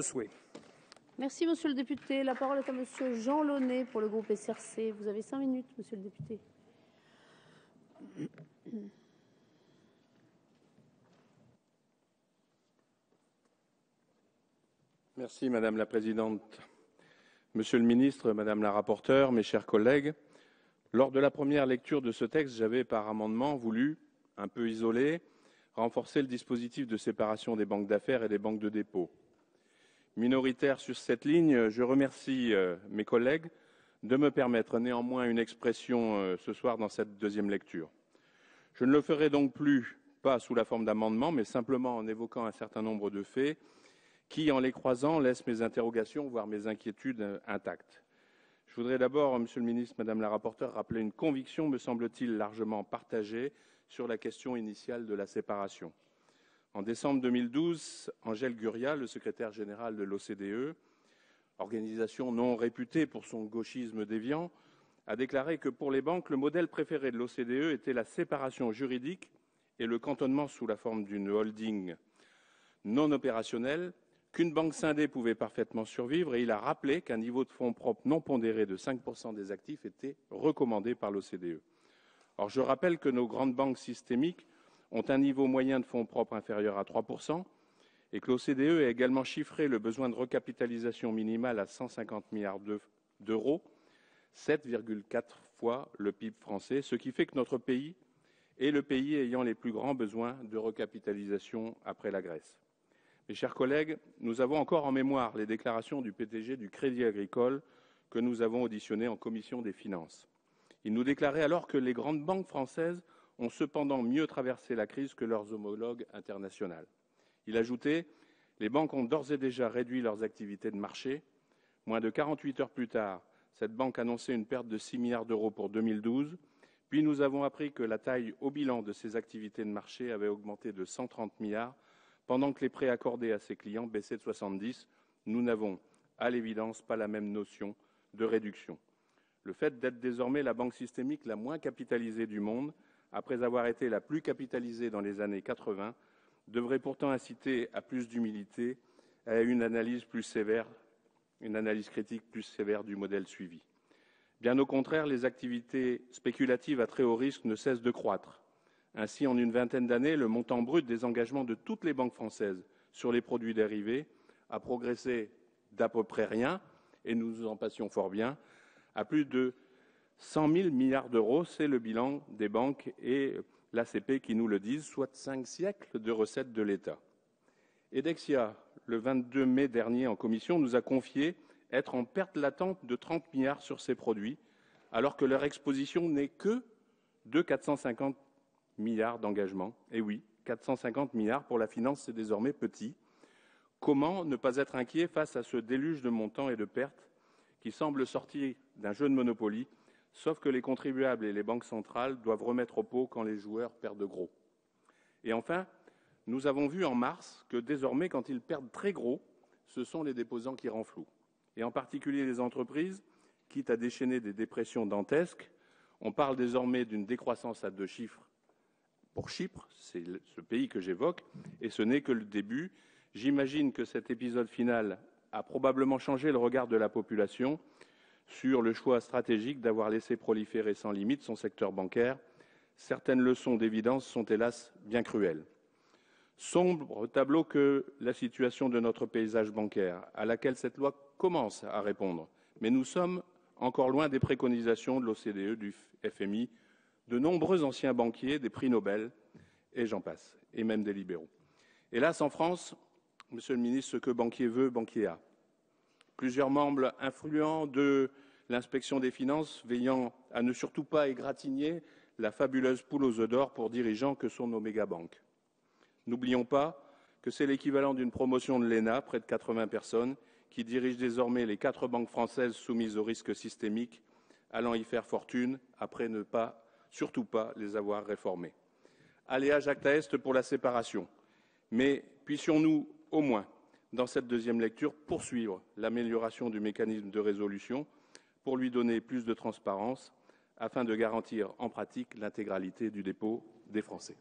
ce souhait. Merci, monsieur le député. La parole est à monsieur Jean Launay pour le groupe SRC. Vous avez 5 minutes, monsieur le député. Merci Madame la Présidente. Monsieur le Ministre, Madame la Rapporteure, mes chers collègues, lors de la première lecture de ce texte, j'avais par amendement voulu, un peu isolé, renforcer le dispositif de séparation des banques d'affaires et des banques de dépôt. Minoritaire sur cette ligne, je remercie mes collègues de me permettre néanmoins une expression ce soir dans cette deuxième lecture. Je ne le ferai donc plus, pas sous la forme d'amendement, mais simplement en évoquant un certain nombre de faits qui, en les croisant, laissent mes interrogations, voire mes inquiétudes intactes. Je voudrais d'abord, Monsieur le Ministre, Madame la Rapporteure, rappeler une conviction, me semble-t-il, largement partagée sur la question initiale de la séparation. En décembre 2012, Angel Gurria, le secrétaire général de l'OCDE, organisation non réputée pour son gauchisme déviant, a déclaré que pour les banques, le modèle préféré de l'OCDE était la séparation juridique et le cantonnement sous la forme d'une holding non opérationnelle, qu'une banque scindée pouvait parfaitement survivre, et il a rappelé qu'un niveau de fonds propres non pondéré de 5% des actifs était recommandé par l'OCDE. Or, je rappelle que nos grandes banques systémiques ont un niveau moyen de fonds propres inférieur à 3%, et que l'OCDE a également chiffré le besoin de recapitalisation minimale à 150 milliards d'euros, 7,4 fois le PIB français, ce qui fait que notre pays est le pays ayant les plus grands besoins de recapitalisation après la Grèce. Mes chers collègues, nous avons encore en mémoire les déclarations du PDG du Crédit Agricole que nous avons auditionné en commission des finances. Il nous déclarait alors que les grandes banques françaises ont cependant mieux traversé la crise que leurs homologues internationales. Il ajoutait « Les banques ont d'ores et déjà réduit leurs activités de marché. Moins de 48 heures plus tard, cette banque annonçait une perte de 6 milliards d'euros pour 2012. Puis nous avons appris que la taille au bilan de ces activités de marché avait augmenté de 130 milliards, pendant que les prêts accordés à ses clients baissaient de 70. Nous n'avons, à l'évidence, pas la même notion de réduction. Le fait d'être désormais la banque systémique la moins capitalisée du monde, après avoir été la plus capitalisée dans les années 80, devrait pourtant inciter à plus d'humilité, à une analyse plus sévère, une analyse critique plus sévère du modèle suivi. Bien au contraire, les activités spéculatives à très haut risque ne cessent de croître. Ainsi, en une vingtaine d'années, le montant brut des engagements de toutes les banques françaises sur les produits dérivés a progressé d'à peu près rien, et nous nous en passions fort bien, à plus de 100 000 milliards d'euros. C'est le bilan des banques et l'ACP qui nous le disent, soit 5 siècles de recettes de l'État. Edexia, le 22 mai dernier en commission, nous a confié être en perte latente de 30 milliards sur ces produits, alors que leur exposition n'est que de 450 milliards d'engagements. Et oui, 450 milliards pour la finance, c'est désormais petit. Comment ne pas être inquiet face à ce déluge de montants et de pertes qui semble sortir d'un jeu de Monopoly, sauf que les contribuables et les banques centrales doivent remettre au pot quand les joueurs perdent gros. Et enfin, nous avons vu en mars que désormais, quand ils perdent très gros, ce sont les déposants qui renflouent. Et en particulier les entreprises, quitte à déchaîner des dépressions dantesques. On parle désormais d'une décroissance à 2 chiffres pour Chypre, c'est ce pays que j'évoque, et ce n'est que le début. J'imagine que cet épisode final a probablement changé le regard de la population sur le choix stratégique d'avoir laissé proliférer sans limite son secteur bancaire. Certaines leçons d'évidence sont hélas bien cruelles. Sombre tableau que la situation de notre paysage bancaire, à laquelle cette loi commence à répondre. Mais nous sommes encore loin des préconisations de l'OCDE, du FMI, de nombreux anciens banquiers, des prix Nobel, et j'en passe, et même des libéraux. Hélas, en France, Monsieur le Ministre, ce que banquier veut, banquier a. Plusieurs membres influents de l'inspection des finances veillant à ne surtout pas égratigner la fabuleuse poule aux œufs d'or pour dirigeants que sont nos mégabanques. N'oublions pas que c'est l'équivalent d'une promotion de l'ENA, près de 80 personnes, qui dirigent désormais les 4 banques françaises soumises au risque systémique, allant y faire fortune après ne pas, surtout pas, les avoir réformées. Aléa Jacta Est pour la séparation. Mais puissions-nous, au moins, dans cette deuxième lecture, poursuivre l'amélioration du mécanisme de résolution pour lui donner plus de transparence afin de garantir en pratique l'intégralité du dépôt des Français.